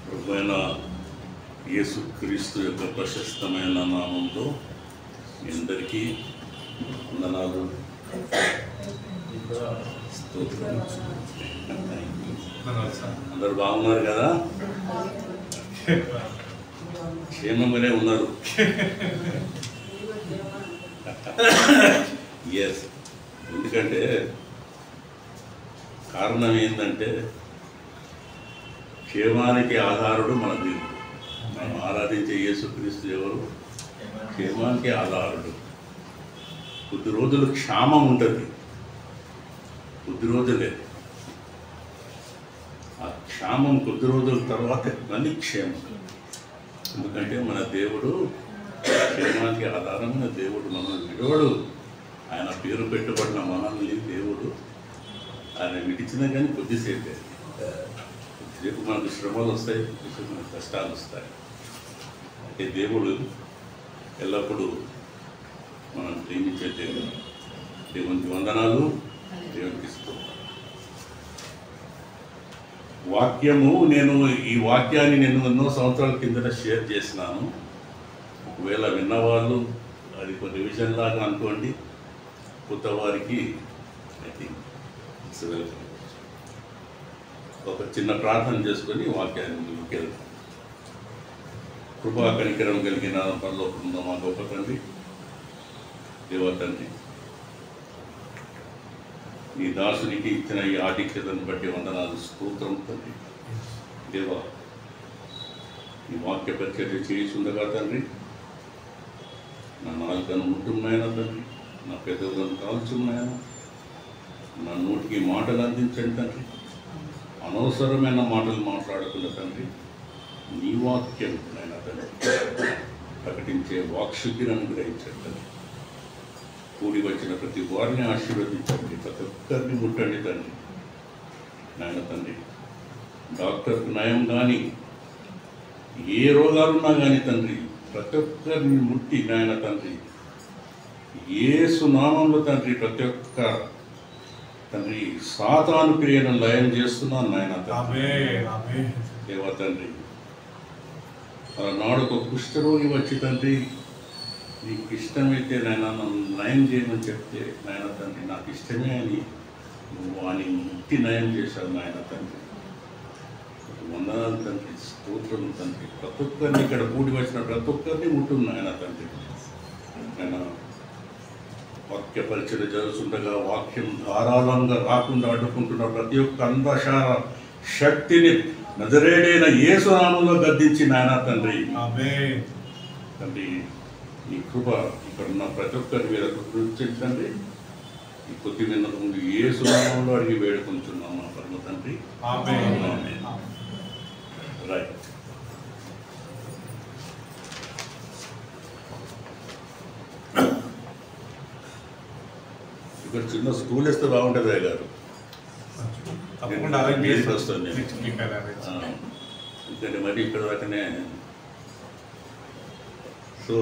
ప్రభువైన యేసుక్రీస్తు యొక్క ప్రశస్తమైన నామంలో మీ అందరికీ వందనాలు. అందరు బాగున్నారు కదా? క్షేమంగానే ఉన్నారు. ఎస్, ఎందుకంటే కారణం ఏంటంటే క్షేమానికి ఆధారుడు మన దేవుడు. మనం ఆరాధించే యేసుక్రీస్తు ఎవరు? క్షేమానికి ఆధారుడు. కొద్ది రోజులు క్షామం ఉంటుంది, కొద్ది రోజులే. ఆ క్షామం కొద్ది రోజుల తర్వాత మళ్ళీ క్షేమం. ఎందుకంటే మన దేవుడు క్షేమానికి ఆధారమైన దేవుడు. మనల్ని విడవడు. ఆయన పేరు పెట్టుబడిన మనల్ని దేవుడు ఆయన విడిచినా కానీ కొద్దిసేపే. రేపు మనకు శ్రమలు వస్తాయి, కొద్దిసేపు మనకు కష్టాలు వస్తాయి. అంటే దేవుడు ఎల్లప్పుడూ మనం ప్రేమించే దేవుడు. దేవునికి వందనాలు, దేవునికి స్తోత్రం. వాక్యము ఈ వాక్యాన్ని నేను ఎన్నో సంవత్సరాల కిందట షేర్ చేసినాను. ఒకవేళ విన్నవాళ్ళు అది ఒక రివిజన్ లాగా అనుకోండి. కొత్త వారికి ఐ థింక్ ఇట్స్ వెల్కమ్. ఒక చిన్న ప్రార్థన చేసుకొని వాక్యాన్ని ముందుకెళ్తాం. కృపా కనికరం కలిగిన పరలోకమున్న మా గొప్ప తండ్రి, దేవ తండ్రి, నీ దాసునికి ఇచ్చిన ఈ ఆధిక్యతను బట్టి వందనాలు, స్తోత్రం తండ్రి. దేవా, ఈ వాక్య పరిచర్య చేస్తుండగా తండ్రి, నా నాలుకను ముట్టున్నాయన తండ్రి, నా పెదవులను కాల్చున్నాయన, నా నోటికి మాటలు అందించండి తండ్రి. అనవసరమైన మాటలు మాట్లాడకుండా తండ్రి, నీ వాక్యం నాయన తండ్రి ప్రకటించే వాక్శుద్ధిని అనుగ్రహించండి తండ్రి. కూడి వచ్చిన ప్రతి వారిని ఆశీర్వదించండి, ప్రతి ఒక్కరిని ముట్టండి తండ్రి. నాయన తండ్రి, డాక్టర్కి నయం కానీ ఏ రోగాలున్నా కానీ తండ్రి, ప్రతి ఒక్కరిని ముట్టి నాయన తండ్రి, యేసు నామంలో తండ్రి, ప్రతి ఒక్క తండ్రి సాతాను క్రియను లయం చేస్తున్నాను నాయన తండ్రి. దేవా తండ్రి, నాడు ఒక కుష్ఠరోగి వచ్చి తండ్రి, నీకు ఇష్టమైతే నాయన నన్ను నయం చేయమని చెప్తే నాయన తండ్రి, నాకు ఇష్టమే అని నువ్వు అని ముట్టి నయం చేశావు నాయన తండ్రి. వందనాలు తండ్రి, స్తోత్రం తండ్రి. ప్రతి ఒక్కరిని ఇక్కడ కూడి వచ్చిన ప్రతి ఒక్కరిని ముట్టుంది నాయన తండ్రి. ఆయన వాక్య పరిచయం జరుగుతుండగా వాక్యం ధారాళంగా రాకుండా అడ్డుకుంటున్న ప్రతి ఒక్క అంధశార శక్తిని నజరేడైన యేసు నామములో గద్దించి నాయన తండ్రి. తండ్రి, ఈ కృప ఇక్కడ ఉన్న ప్రతి ఒక్కరి మీద కృపించండి. ఈ కొద్ది విన్న ముందు యేసు నామములో అడిగి వేడుకుంటున్నాం మా పరమ తండ్రి. రైట్. ఇక్కడ చిన్న స్కూల్ వేస్తే బాగుంటుంది గారు. వస్తుంది ఎందుకంటే మరి ఇక్కడ దాకానే. సో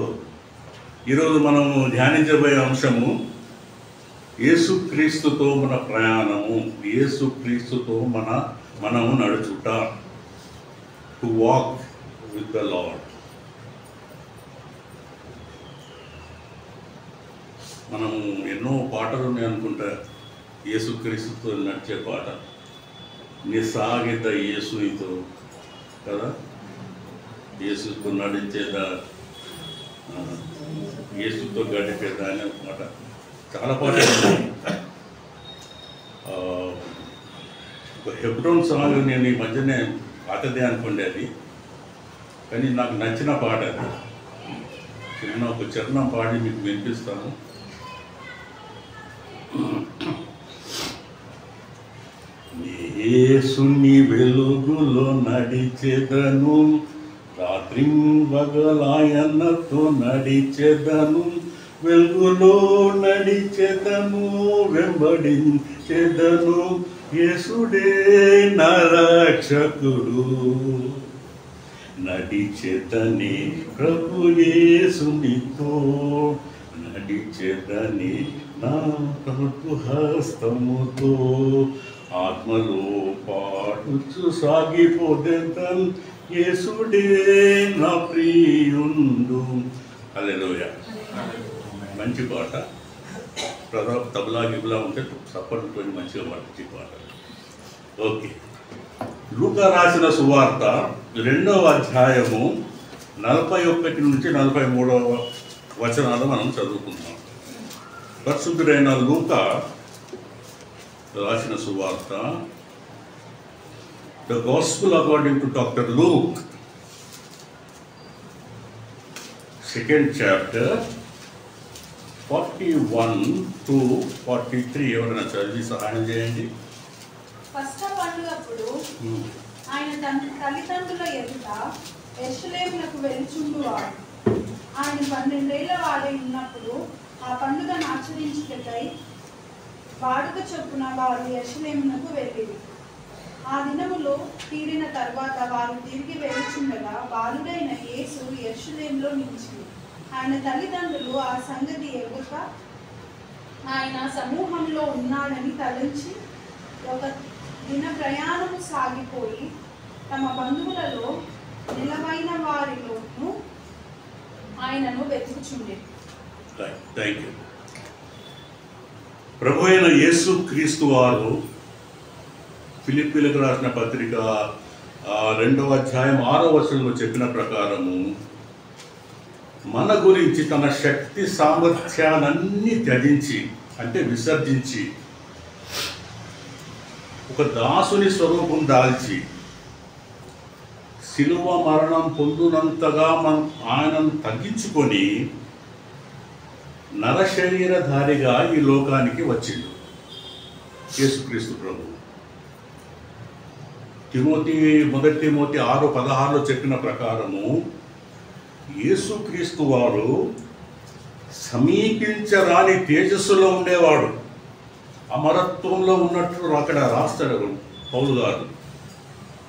ఈరోజు మనము ధ్యానించబోయే అంశము యేసుక్రీస్తుతో మన ప్రయాణము, యేసుక్రీస్తుతో మనము నడుచుట, to walk with the Lord. మనము ఎన్నో పాటలు ఉన్నాయి అనుకుంటా యేసుక్రీస్తుతో నడిచే పాట. నిసాగిత యేసునితో కదా, యేసుతో నడిచేదా, యేసుతో గడిపేదా అనే మాట చాలా పాటలు ఉన్నాయి. ఒక హెబ్రోన్ సాంగ్ నేను ఈ మధ్యనే పాటదే అనుకోండి అది, కానీ నాకు నచ్చిన పాట అది. చిన్న ఒక చరణం పాడి మీకు వినిపిస్తాను. యేసుని వెలుగులో నడిచెదను, రాత్రింబగలాయనతో నడిచెదను, వెలుగులో నడిచెదను, వెంబడించెదను, యేసుడే నా రక్షకుడు. నడిచెదనే ప్రభు యేసునితో, నడిచెదనే నా ప్రభు హస్తముతో, ఆత్మలో పాడుచు సాగిపోదెదన్ యేసుడే నా ప్రియుండు. హల్లెలూయా. మంచి పాట. తబలా గిబులా ఉంటే సప్పటితో మంచిగా పాటించే పాట. ఓకే. లూకా రాసిన సువార్త 2వ అధ్యాయము 41 నుంచి 43 వచనాలు మనం చదువుకుందాం. పరిశుద్ధుడైన లూకా రాసిన సువార్త, the gospel according to doctor Luke, 2nd chapter 41 to 43. ఎవరైనా చదివి సహాయం చేయండి. పస్కా పండుగప్పుడు ఆయన తల్లిదండ్రుల ఎదుట యెరూషలేమునకు వెలుచుండువాడు. ఆయన 12 ఏళ్ల వాడై ఉన్నప్పుడు ఆ పండుగను ఆచరించుటకై వాడుక చొప్పున వారు యెరూషలేమునకు వెళ్ళిరి. ఆ దినములో తీరిన తర్వాత వారు తిరిగి వెలుచుండగా బాలుడైన యేసు యెరూషలేములో నిలిచింది. ఆయన తల్లిదండ్రులు ఆ సంగతి ఎరుగక ఆయన సమూహంలో ఉన్నాడని తలంచి ఒక దిన ప్రయాణము సాగిపోయి తమ బంధువులలో నిలవైన వారిలోనూ ఆయనను వెతుకుచుండే. Thank you. ప్రభు అయిన యేసు క్రీస్తు వారు ఫిలిప్పీలకు రాసిన పత్రిక 2వ అధ్యాయం 6వ వచనంలో చెప్పిన ప్రకారము మన గురించి తన శక్తి సామర్థ్యాలన్నీ త్యజించి, అంటే విసర్జించి, ఒక దాసుని స్వరూపం దాల్చి శిలువ మరణం పొందునంతగా ఆయనను తగ్గించుకొని నరశరీరధారిగా ఈ లోకానికి వచ్చిండు యేసుక్రీస్తు ప్రభు. మొదటి తిమోతి 6:16 చెప్పిన ప్రకారము యేసుక్రీస్తు వారు సమీపించరాని తేజస్సులో ఉండేవాడు. అమరత్వంలో ఉన్నట్టు అక్కడ రాస్తాడు పౌలు గారు.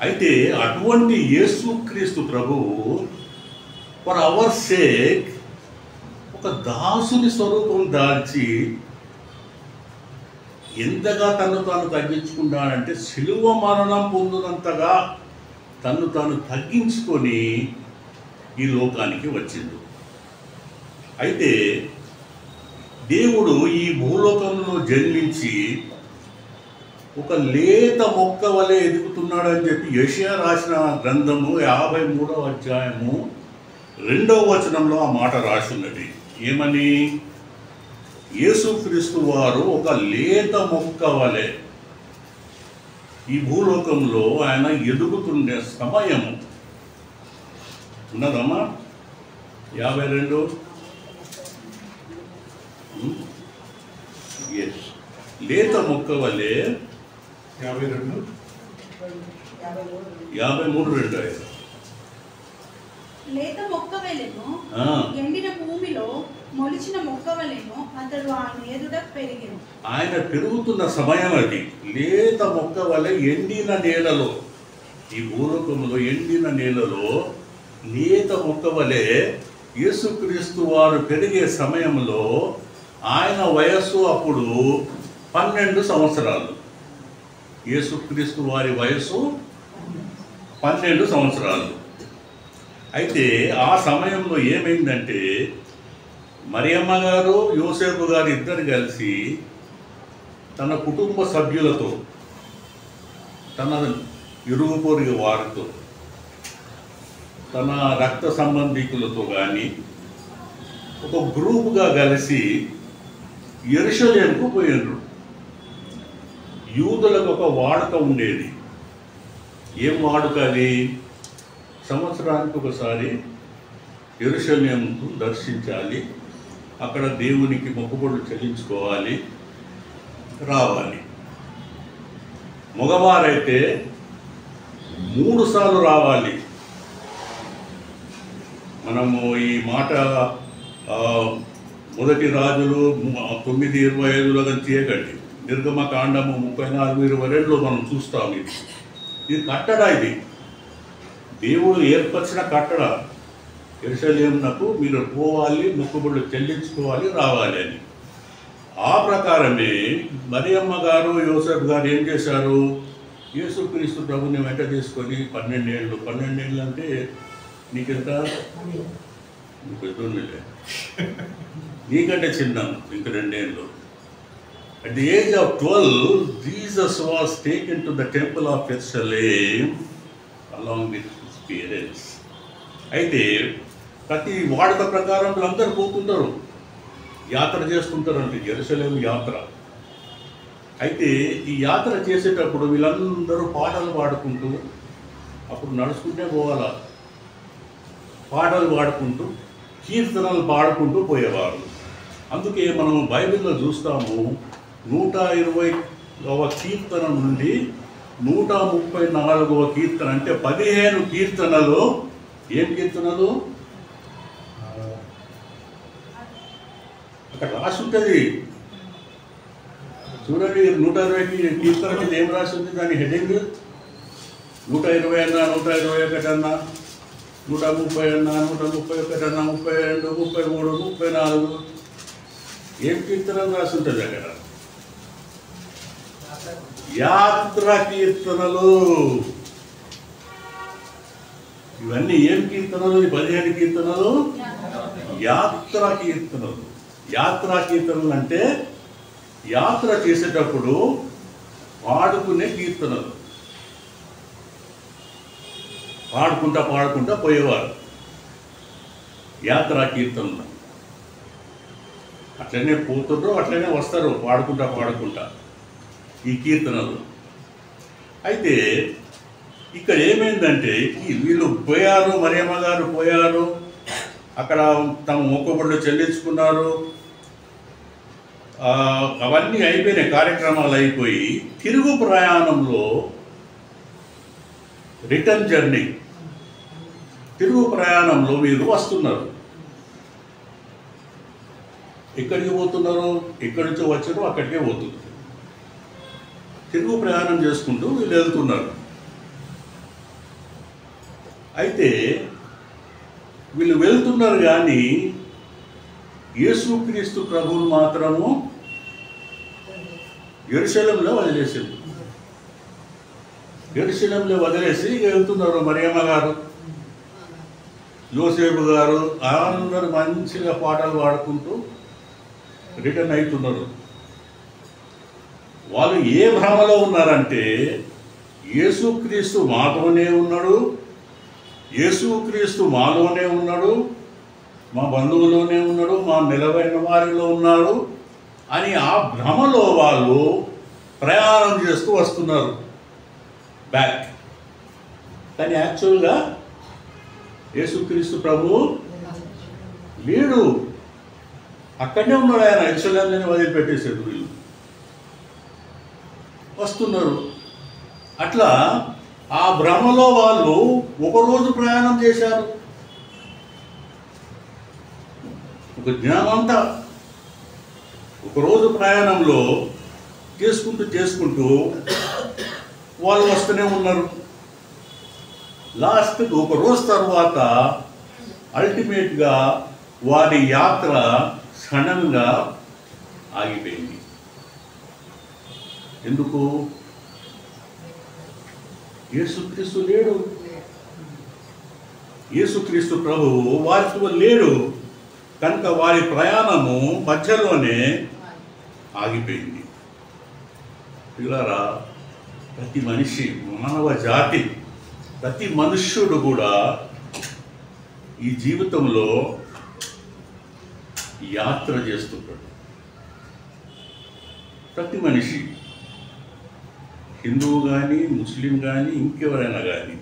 అయితే అటువంటి యేసుక్రీస్తు ప్రభువు ఫర్ అవర్ సేక్ ఒక దాసుని స్వరూపం దాల్చి ఎంతగా తను తాను తగ్గించుకున్నాడంటే శిలువ మరణం పొందినంతగా తను తాను తగ్గించుకొని ఈ లోకానికి వచ్చిండు. అయితే దేవుడు ఈ భూలోకంలో జన్మించి ఒక లేత మొక్క వలె ఎదుగుతున్నాడని చెప్పి యెషయా రాసిన గ్రంథము 53వ అధ్యాయము 2వ వచనంలో ఆ మాట రాసున్నది. ఏమని? యేసుక్రీస్తు వారు ఒక లేత మొక్క వలె ఈ భూలోకంలో ఆయన ఎదుగుతుండే సమయం ఉన్నదమ్మా. 52 ఎస్, లేత మొక్క వలె 53:2 లేత మొక్క వలెను ఎండిన భూమిలో మొలిచిన మొక్క వలెను అతడు ఆయన ఎదుట పెరిగెను. ఆయన పెరుగుతున్న సమయం అది. లేత మొక్క వలె ఎండిన నేలలో, ఈ భూలోకంలో ఎండిన నేలలో లేత మొక్క వలె యేసుక్రీస్తు వారు పెరిగే సమయంలో ఆయన వయస్సు అప్పుడు 12 సంవత్సరాలు. యేసుక్రీస్తు వారి వయస్సు 12 సంవత్సరాలు. అయితే ఆ సమయంలో ఏమైందంటే మరియమ్మ గారు యోసేపు గారు ఇద్దరు కలిసి తన కుటుంబ సభ్యులతో, తన ఇరుగు పొరుగు వారితో, తన రక్త సంబంధికులతో కానీ ఒక గ్రూపుగా కలిసి యెరూషలేముకు పోయినరు. యూదులకు ఒక వాడుక ఉండేది. ఏం వాడుక అది? సంవత్సరానికి ఒకసారి యెరూషలేముకు దర్శించాలి, అక్కడ దేవునికి మొక్కుబడులు చెల్లించుకోవాలి, రావాలి. మగవారైతే 3 సార్లు రావాలి. మనము ఈ మాట మొదటి రాజులు 9:25లో కానీ చేయకండి. నిర్గమకాండము 34:22లో మనం చూస్తాం. ఇది కట్టడా, ఇది దేవుడు ఏర్పరిచిన కట్టడ యెరూషలేమునకు మీరు పోవాలి, మొక్కుబడులు చెల్లించుకోవాలి, రావాలి అని. ఆ ప్రకారమే మరియమ్మ గారు యోసేపు గారు ఏం చేశారు? యేసుక్రీస్తు ప్రభుని వెంట తీసుకొని 12 ఏళ్ళు. 12 ఏళ్ళు అంటే నీకెంత? నీకు పెద్దోళ్ళే, నీకంటే చిన్న, ఇంక 2 ఏళ్ళు. At the age of 12, Jesus was taken to the temple of Jerusalem along with his parents. అయితే ప్రతి వాడక ప్రకారం వీళ్ళందరూ పోతుంటారు, యాత్ర చేస్తుంటారండి, యెరూషలేము యాత్ర. అయితే ఈ యాత్ర చేసేటప్పుడు వీళ్ళందరూ పాటలు పాడుకుంటూ, అప్పుడు నడుచుకుంటే పోవాలా, పాటలు పాడుకుంటూ కీర్తనలు పాడుకుంటూ పోయేవారు. అందుకే మనం బైబిల్లో చూస్తాము 120వ కీర్తన నుండి 134వ కీర్తన, అంటే 15 కీర్తనలు. ఏం కీర్తనలు? అక్కడ రాసి ఉంటుంది చూడండి. 120 కీర్తన మీద ఏం రాసి ఉంది? దాని హెడ్డింగ్ 120 అన్నా, 121 అన్నా, 130 అన్నా, 131 అన్నా, 32, 33, 34 ఏం కీర్తనలు రాసి ఉంటుంది అక్కడ? యాత్ర కీర్తనలు. ఇవన్నీ ఏం కీర్తనలు? 15 కీర్తనలు యాత్రా కీర్తనలు. యాత్రా కీర్తనలు అంటే యాత్ర చేసేటప్పుడు పాడుకునే కీర్తనలు. పాడుకుంటా పోయేవారు యాత్రా కీర్తనలు. అట్లనే పోతుండ్రు, అట్లనే వస్తారు పాడుకుంటా ఈ కీర్తనలు. అయితే ఇక్కడ ఏమైందంటే వీళ్ళు పోయారు, మరియమ్మ గారు పోయారు, అక్కడ తమ మొక్కుబడులు చెల్లించుకున్నారు, అవన్నీ అయిపోయినాయి, కార్యక్రమాలు అయిపోయి తిరుగు ప్రయాణంలో రిటర్న్ జర్నీ, తిరుగు ప్రయాణంలో వీళ్ళు వస్తున్నారు. ఎక్కడికి పోతున్నారు? ఎక్కడి నుంచో వచ్చారో అక్కడికే పోతున్నారు. తిరుగు ప్రయాణం చేసుకుంటూ వీళ్ళు వెళ్తున్నారు. అయితే వీళ్ళు వెళ్తున్నారు కానీ యేసుక్రీస్తు ప్రభువును మాత్రము యెరూషలేములో వదిలేసింది. యెరూషలేములో వదిలేసి వెళ్తున్నారు మరియమ్మ గారు, యోసేపు గారు, అందరూ మంచిగా పాటలు పాడుకుంటూ రిటర్న్ అవుతున్నారు. వాళ్ళు ఏ భ్రమలో ఉన్నారంటే యేసుక్రీస్తు మాతోనే ఉన్నాడు, యేసుక్రీస్తు మాలోనే ఉన్నాడు, మా బంధువులోనే ఉన్నాడు, మా నిలవైన వారిలో ఉన్నాడు అని ఆ భ్రమలో వాళ్ళు ప్రయాణం చేస్తూ వస్తున్నారు బ్యాక్. కానీ యాక్చువల్గా యేసుక్రీస్తు ప్రభువు లేడు, అక్కడనే ఉన్నాడు. ఆయన యెరూషలేముని వదిలిపెట్టేసాడు. వీళ్ళు వస్తున్నారు. అట్లా ఆ భ్రమలో వాళ్ళు ఒకరోజు ప్రయాణం చేశారు, ఒక దినమంతా ఒకరోజు ప్రయాణంలో చేసుకుంటూ వాళ్ళు వస్తూనే ఉన్నారు. లాస్ట్కి ఒక రోజు తర్వాత అల్టిమేట్గా వారి యాత్ర సడన్గా ఆగిపోయింది. ఎందుకు? యేసుక్రీస్తు లేడు, యేసుక్రీస్తు ప్రభువు వారితో లేడు కనుక వారి ప్రయాణము మధ్యలోనే ఆగిపోయింది. పిల్లరా, ప్రతి మనిషి, మానవ జాతి, ప్రతి మనుష్యుడు కూడా ఈ జీవితంలో యాత్ర చేస్తుంటాడు. ప్రతి మనిషి, హిందువు కానీ, ముస్లిం కానీ, ఇంకెవరైనా కానీ,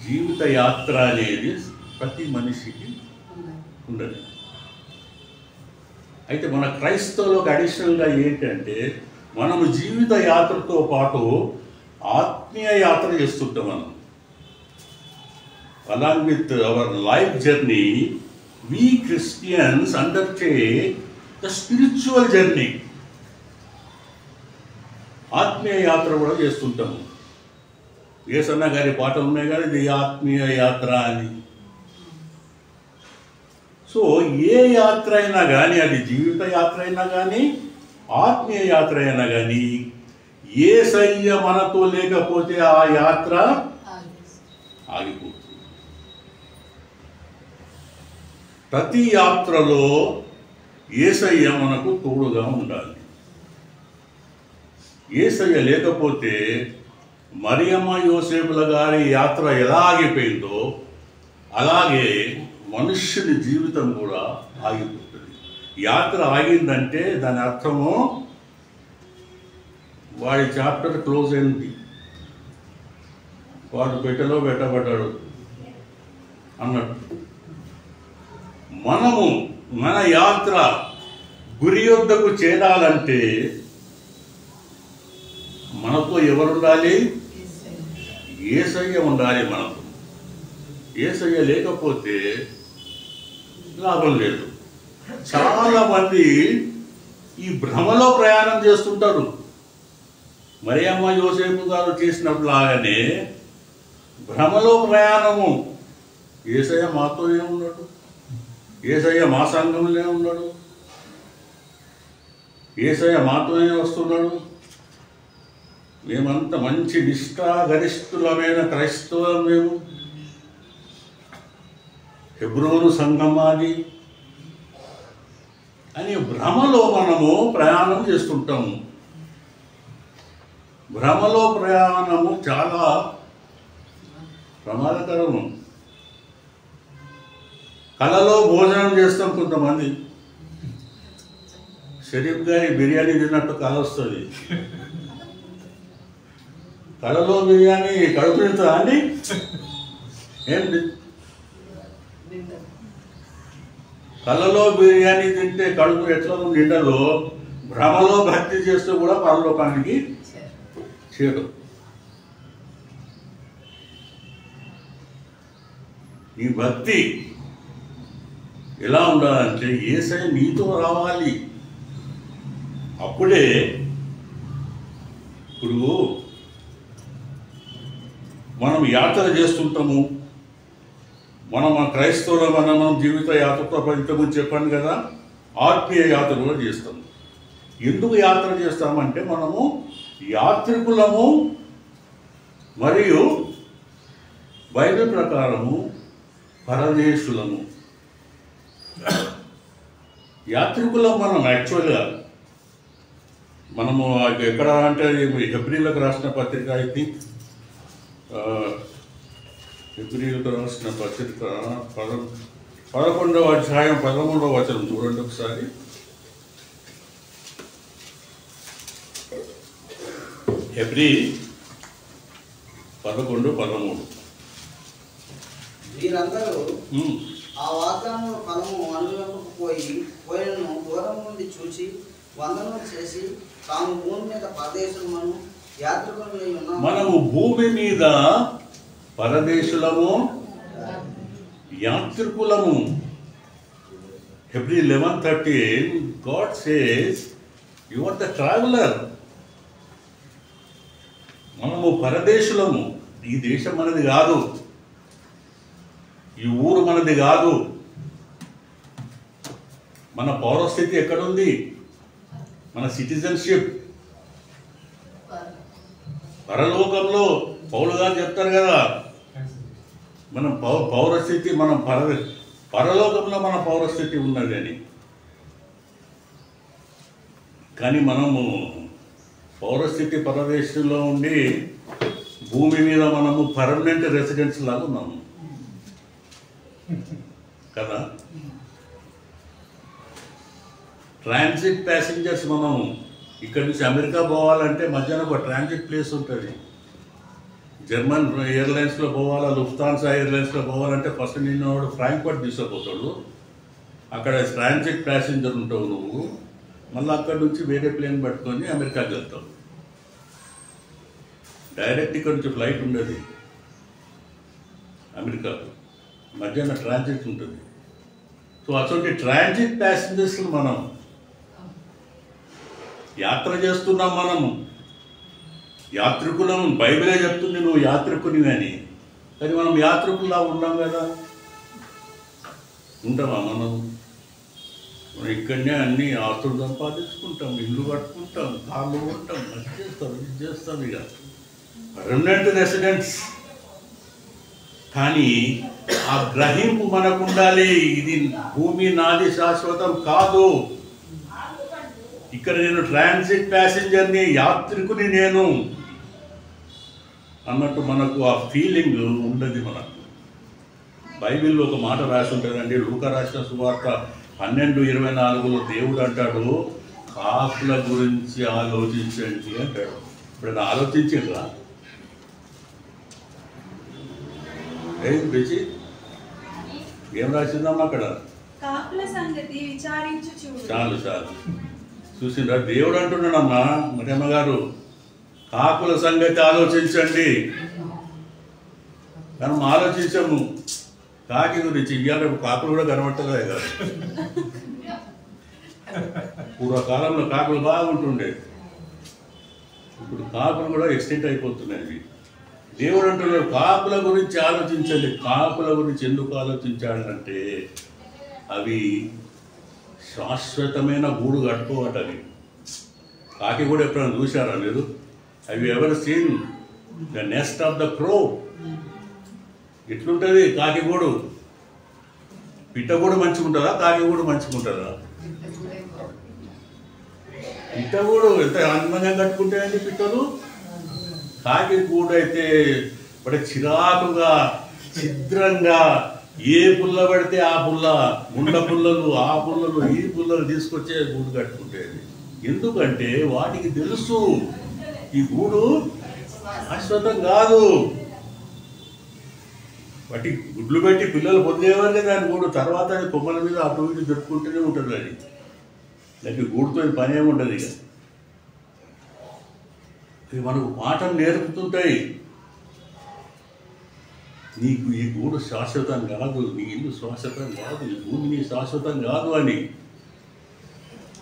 జీవిత యాత్ర అనేది ప్రతి మనిషికి ఉండదు. అయితే మన క్రైస్తవులకు అడిషనల్గా ఏంటంటే మనము జీవిత యాత్రతో పాటు ఆత్మీయ యాత్ర చేస్తుంటాం. మనం along with our life journey we Christians undertake the spiritual journey. ఆత్మీయ యాత్ర కూడా చేస్తుంటాము. యేసన్న గారి పాటలు ఉన్నాయి కదా, ఇది ఆత్మీయ యాత్ర అని. సో ఏ యాత్ర అయినా కానీ, అది జీవిత యాత్ర అయినా కానీ, ఆత్మీయ యాత్ర అయినా కానీ, యేసయ్య మనతో లేకపోతే ఆ యాత్ర ఆగిపోతుంది. ప్రతి యాత్రలో యేసయ్య మనకు తోడుగా ఉండాలి. యేసయ్య లేకపోతే మరియమ్మ యోసేపుల గారి యాత్ర ఎలా ఆగిపోయిందో అలాగే మనుష్యుని జీవితం కూడా ఆగిపోతుంది. యాత్ర ఆగిందంటే దాని అర్థము వాడి చాప్టర్ క్లోజ్ అయింది, వాడు పెట్టెలో పెట్టబడ్డాడు అన్నట్టు. మనము మన యాత్ర గురి యొద్దకు చేరాలంటే మనతో ఎవరుండాలి? యేసయ్య ఉండాలి మనతో. యేసయ్య లేకపోతే లాభం లేదు. చాలా మంది ఈ భ్రమలో ప్రయాణం చేస్తుంటారు. మరియమ్మ యోసేపు గారు చేసినట్లాగానే భ్రమలో ప్రయాణము. యేసయ్య మాతో ఏమున్నాడు? యేసయ్య మా సంఘంలో ఉన్నాడు? యేసయ్య మాతోనే వస్తున్నాడు? మేమంత మంచి నిష్ఠాగరిష్ఠులమైన క్రైస్తవులం, మేము హెబ్రోను సంఘం మాది అని భ్రమలో మనము ప్రయాణం చేస్తుంటాము. భ్రమలో ప్రయాణము చాలా ప్రమాదకరము. కళలో భోజనం చేస్తాం కొంతమంది. షరీఫ్ గారి బిర్యానీ తిన్నట్టు కళ వస్తుంది. కళలో బిర్యానీ కడుపు తింటుందా అండి? ఏంటి? కళలో బిర్యానీ తింటే కడుపు ఎట్లా నిండదో, భ్రమలో భక్తి చేస్తూ కూడా పరలోకానికి చేరు. ఈ భక్తి ఎలా ఉండాలంటే యేసయ్య నీతో రావాలి. అప్పుడే ఇప్పుడు మనం యాత్ర చేస్తుంటాము. మనం క్రైస్తవుల మనం జీవిత యాత్రతో ఫలితమని చెప్పాను కదా, ఆత్మీయ యాత్ర కూడా చేస్తాము. ఎందుకు యాత్ర చేస్తామంటే మనము యాత్రికులము మరియు బైబిల్ ప్రకారము పరదేశులము. యాత్రికులం మనం యాక్చువల్గా మనము ఎక్కడ అంటే హెబ్రీలకు రాసిన పత్రిక, ఐ థింక్ హెబ్రీలకు రాసిన పత్రిక 11వ అధ్యాయం 13వ వచనం చూడండి ఒకసారి. హెబ్రీ 11:13. వీరందరూ ఆ వాగ్దానం ఫలము అనుభవింపకపోయినను దూరం నుండి చూసి వందనం చేసి తాము భూమి మీద పరదేశులము యాత్రికులమై ఉన్నాము. మనము భూమి మీద పరదేశులము, యాత్రికులము. Hebrew 11:13, God says you are the traveler. మనము పరదేశులము. ఈ దేశం మనది కాదు, ఈ ఊరు మనది కాదు. మన పౌరస్థితి ఎక్కడుంది? మన సిటిజన్షిప్ పరలోకంలో. పౌలు గారు చెప్తారు కదా, మనం పౌరస్థితి, మనం పరలోకంలో మన పౌరస్థితి ఉన్నది అని. కానీ మనము పౌరస్థితి పరదేశంలో ఉండి భూమి మీద మనము పర్మనెంట్ రెసిడెంట్స్ లాగా ఉన్నాము కదా. Transit passengers. మనం ఇక్కడి నుంచి అమెరికా పోవాలంటే మధ్యాహ్నం ఒక ట్రాన్సిట్ ప్లేస్ ఉంటుంది. జర్మన్ ఎయిర్లైన్స్లో పోవాలా, లుఫ్తాన్సా ఎయిర్లైన్స్లో పోవాలంటే ఫస్ట్ నిన్న వాడు ఫ్రాంక్ఫర్ట్ తీసుకుపోతాడు. అక్కడ ట్రాన్సిట్ ప్యాసింజర్ ఉంటావు నువ్వు. మళ్ళీ అక్కడి నుంచి వేరే ప్లేన్ పట్టుకొని అమెరికాకి వెళ్తావు. డైరెక్ట్ ఇక్కడ నుంచి ఫ్లైట్ ఉండదు అమెరికాకు, మధ్యాహ్నం ట్రాన్సిట్ ఉంటుంది. సో అటువంటి ట్రాన్సిట్ ప్యాసింజర్స్ మనం యాత్ర చేస్తున్నాం. మనము యాత్రికులం బైబిలే చెప్తుంది నువ్వు యాత్రికుని అని. కానీ మనం యాత్రికుల్లా ఉన్నాం కదా, ఉంటామా మనం? ఇక్కడనే అన్ని ఆస్తులు సంపాదించుకుంటాం, ఇల్లు కట్టుకుంటాం, కార్లు కొంటాం, అది చేస్తాం, ఇది చేస్తాం, ఇక పర్మనెంట్ రెసిడెంట్స్. కానీ ఆ గ్రహింపు మనకు ఉండాలి, ఇది భూమి నాది శాశ్వతం కాదు. ఇక్కడ నేను ట్రాన్సిట్ ప్యాసింజర్ని, యాత్రికుని నేను అన్నట్టు మనకు ఆ ఫీలింగ్ ఉండదు మనకు. బైబిల్లో ఒక మాట రాసి ఉంటుందండి, లూకా రాసిన సువార్త 12:24 దేవుడు అంటాడు, కాకుల గురించి ఆలోచించండి అంటాడు. ఇప్పుడు ఆలోచించరా? రుచి ఏం రాసిందమ్మా అక్కడ? కాకుల సంగతి విచారించు చూడు. చాలు చూసిండ్రా? దేవుడు అంటున్నాడమ్మా, మరియమ్మ గారు, కాకుల సంగతి ఆలోచించండి. మనం ఆలోచించాము కాకి గురించి. ఇవాళ కాకులు కూడా కనబట్టలే కదా. పూర్వకాలంలో కాకులు బాగుంటుండే, ఇప్పుడు కాకులు కూడా ఎక్స్టెంట్ అయిపోతున్నాయి. దేవుడు అంటున్నాడు కాకుల గురించి ఆలోచించండి. కాకుల గురించి ఎందుకు ఆలోచించాడంటే అవి శాశ్వతమైన గూడు కట్టుకోవటవి. కాకి కూడా ఎప్పుడైనా చూశారా మీరు? Have you ever seen the nest of the crow? ఎట్లుంటుంది కాకి గూడు? పిట్ట కూడా మంచిగా ఉంటుందా, కాకి కూడా మంచిగా ఉంటుందా? పిట్ట గూడు ఎంత అందంగా కట్టుకుంటాయండి పిట్టలు. కాకి గూడు అయితే ఇప్పుడు చిరాకుగా, ఛిద్రంగా, ఏ పుల్ల పడితే ఆ పుల్ల, ముండ పుల్లలు, ఆ పుల్లలు, ఈ పుల్లలు తీసుకొచ్చే గూడు కట్టుకుంటాయి. ఎందుకంటే వాటికి తెలుసు ఈ గూడు శాశ్వతం కాదు. వాటి గుడ్లు పెట్టి పిల్లలు పొందేవారు దాని గూడు, తర్వాత అది కొమ్మల మీద అటు ఇటు జరుపుకుంటూనే ఉంటుంది. అది దానికి గూడుతో పని ఏమి ఉండదు. ఇక ఇవి మనకు పాఠం నేర్పుతుంటాయి. నీకు ఈ గూడు శాశ్వతం కాదు, నీ ఇల్లు శాశ్వతం కాదు, ఈ భూమి నీ శాశ్వతం కాదు అని.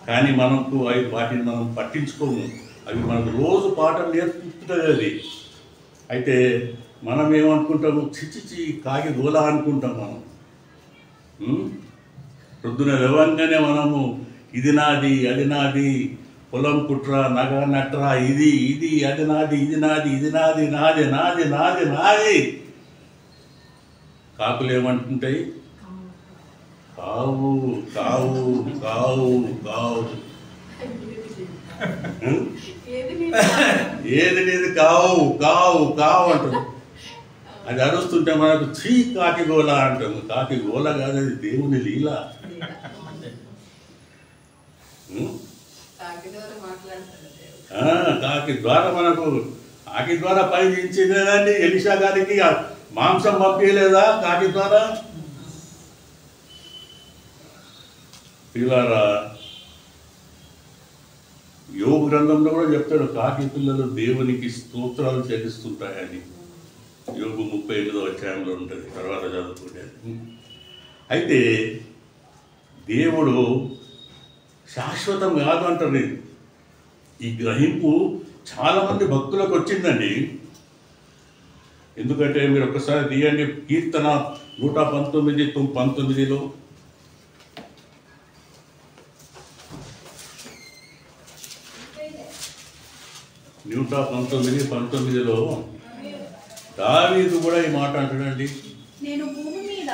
కానీ మనకు వాటిని మనం పట్టించుకోము. అవి మనకు రోజు పాఠం నేర్పుతుంది అది. అయితే మనం ఏమనుకుంటాము, చిచ్చిచి కాకి గోల అనుకుంటాం మనం. పొద్దున లేవంగానే మనము ఇది నాది, అది నాది, పొలం కుట్రా, నగ నట్రా, ఇది ఇది అది నాది, ఇది నాది, ఇది నాది, నాది నాది నాది నాది. కాకులు ఏమంటుంటాయి? కావు కావు కావు కావు. ఏది లేదు కావు కావు కావు అంటుంది. అది అరుస్తుంటే మనకు చీ కాకి గోల అంటాము. కాకి గోల కాదు, అది దేవుని లీల. కాకి ద్వారా మనకు, కాకి ద్వారా పని చేయించిందేదండి. ఎలీషా గారికి మాంసం పంపించలేదా కాకి ద్వారా? పిల్లరా, యోగ గ్రంథంలో కూడా చెప్తాడు కాకి పిల్లలు దేవునికి స్తోత్రాలు చెల్లిస్తుంటాయని. యోగు 38వ అధ్యాయంలో ఉంటుంది, తర్వాత చదువుకుంటేది. అయితే దేవుడు శాశ్వతం కాదు అంటారు. ఈ గ్రహింపు చాలామంది భక్తులకు వచ్చిందండి. ఎందుకంటే మీరు ఒక్కసారి తీయండి, కీర్తన 119:19 119:19 దావీదు కూడా ఈ మాట అంటాడండి, నేను భూమి మీద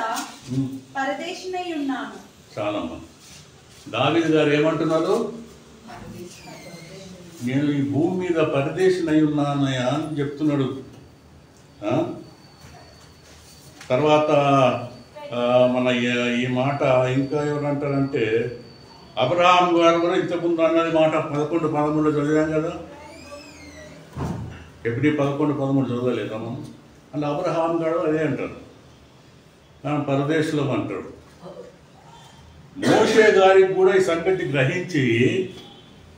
పరదేశినై ఉన్నాను. చాలమ్మా, దావీదు గారు ఏమంటున్నారు? నేను ఈ భూమి మీద పరదేశినై ఉన్నానయ్యా అని చెప్తున్నాడు. తర్వాత మన ఈ మాట ఇంకా ఎవరంటారంటే అబ్రహాం గారు కూడా ఇంతకుముందు అన్నది మాట 11:13 చదివాం కదా. ఎప్పుడు 11:13 చదవలేదా మనం? అంటే అబ్రహాం గారు అదే అంటారు, మనం పరదేశంలో అంటాడు. మోషే గారికి కూడా ఈ సంగతి గ్రహించి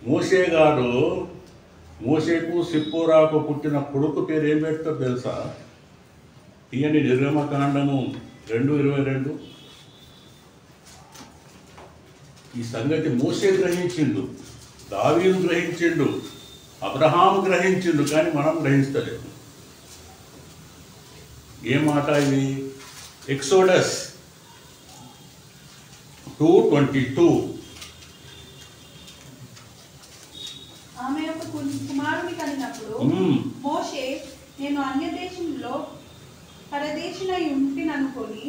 మోషే గారు, మోషేకు సిప్పోరాకు పుట్టిన కొడుకు పేరు ఏం పెడతారు తెలుసా? తీయండి, నిర్గమకాండము 2:22. ఈ సంగతి మోషే గ్రహించిండు, దావీదు గ్రహించిండు. అబ్రహాం గ్రహించిండు, కానీ మనం గ్రహిస్తలేము. ఏ మాట ఇది? ఎక్సోడస్ 2:22. ఆమె యొక్క కుమారుని కనినప్పుడు మోషే, నేను అన్య దేశంలో పరదేశినై ఉంటిననుకొని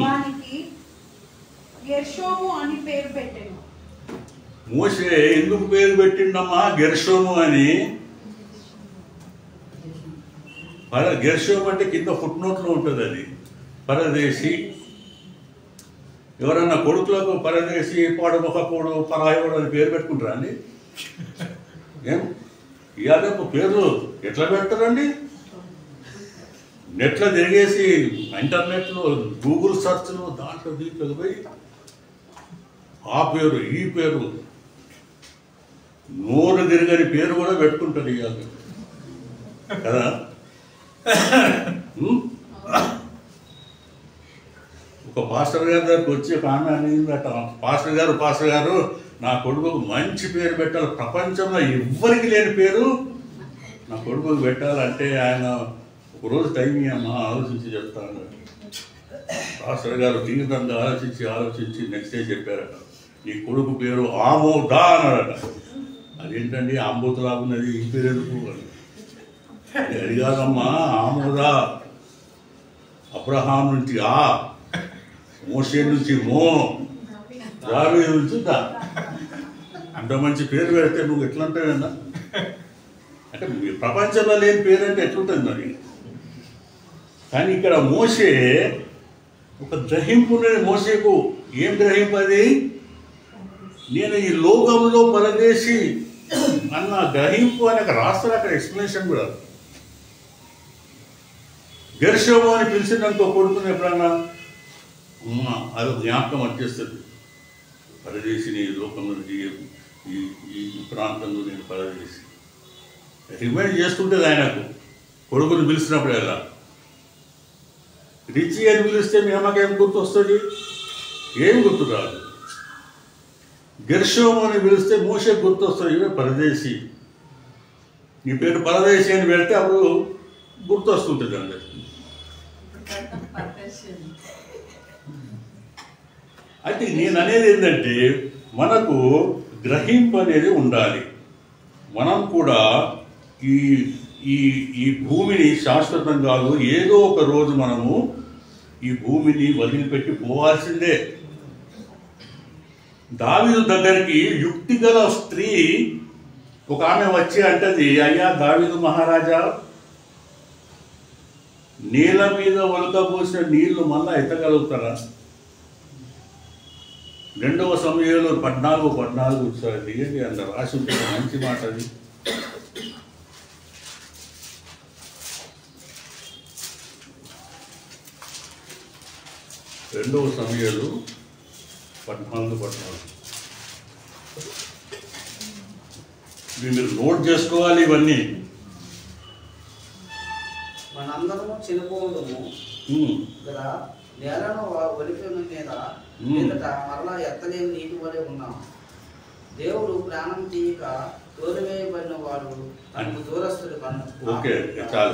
వానికి గెర్షోము అని పేరు పెట్టాను. మోషే ఎందుకు పేరు పెట్టిండమ్మా గెర్షోము అని? గెర్షోము అంటే కింద ఫుట్ నోట్లో ఉంటుంది, అది పరదేశి. ఎవరన్నా కొడుకులకు పరదేశి, పాడుముఖకుడు, పరాయుడు అని పేరు పెట్టుకుంటారా అండి? ఏం ఇయాదపు పేర్లు ఎట్లా పెడతారండి? నెట్లో తిరిగేసి ఇంటర్నెట్లో గూగుల్ సర్చ్లో దాంట్లో దీంట్లో పోయి ఆ పేరు ఈ పేరు నోరు తిరగని పేరు కూడా పెట్టుకుంటారు ఇవాళ కదా. ఒక పాస్టర్ గారి దగ్గరికి వచ్చి ఒక ఆమె అనిందట, పాస్టర్ గారు నా కొడుకుకు మంచి పేరు పెట్టాలి, ప్రపంచంలో ఎవ్వరికి లేని పేరు నా కొడుకుకు పెట్టాలంటే ఆయన ఒకరోజు టైం అమ్మా ఆలోచించి చెప్తాను. పాస్టర్ గారు తీవ్రంగా ఆలోచించి నెక్స్ట్ డే చెప్పారట, నీ కొడుకు పేరు ఆమోదా అన్నాడట. అదేంటండి ఆంబోతులాగున్నది, ఈ పేరు ఎందుకు అని. అది కాదమ్మా, ఆమోదా అబ్రహాం నుంచి ఆ, మోషే నుంచి మో, దావీదు నుంచి దా. అంత మంచి పేరు పెడితే నువ్వు ఎట్లా అంటావన్నా? అంటే ప్రపంచంలో లేని పేరు అంటే ఎట్లుంటుంది మరి? కానీ ఇక్కడ మోషే ఒక గ్రహింపు ఉన్నది మోషేకు. ఏం గ్రహింపు అది? నేను ఈ లోకంలో పరదేశి అన్న గ్రహింపు అని అక్కడ రాస్తారు, అక్కడ ఎక్స్ప్లెనేషన్ కూడా. గెర్షోము అని పిలిచినందుకు కొడుకుని ఎప్పుడన్నా అది జ్ఞాపకం వచ్చేస్తుంది. పరదేశిని లోకంలో ఈ ప్రాంతంలో నేను పరదేశి రిమైండ్ చేసుకుంటుంది ఆయనకు. కొడుకుని పిలిచినప్పుడు ఎలా రిచి అని పిలిస్తే మీ అమ్మకి ఏం గుర్తు వస్తుంది? ఏం గుర్తు రాదు. గెర్షోము అని పిలిస్తే మోషే గుర్తు వస్తుంది, ఇవే పరదేశి. నీ పేరు పరదేశి అని పెడితే అప్పుడు గుర్తు వస్తుంటుంది అందరికి. అయితే నేను అనేది ఏంటంటే మనకు గ్రహింపు అనేది ఉండాలి. మనం కూడా ఈ ఈ ఈ భూమిని శాశ్వతం కాదు, ఏదో ఒక రోజు మనము ఈ భూమిని వదిలిపెట్టి పోవాల్సిందే. దావీదు దగ్గరికి యుక్తి గల స్త్రీ ఒక ఆమె వచ్చి అంటది, అయ్యా దావీదు మహారాజా, నీళ్ళ మీద ఒలకబోసిన నీళ్లు మళ్ళా ఎత్తగలుగుతారా? 2వ సమయంలో 14 ఒకసారి దిగండి, అంత రాసి ఉంటుంది, మంచి మాట అది. రెండవ సమయాలు 14 మీరు నోట్ చేసుకోవాలి ఇవన్నీ. మనందరము చనిపోవడము కదా, నేలను ఒలిపిన మీద మరలా ఎత్తలేని నీటి వలె ఉన్నాం. దేవుడు ప్రాణం తీయక తోలివేయబడిన వాడు తనకు దూరస్తుడు కను. ఓకే, చాలా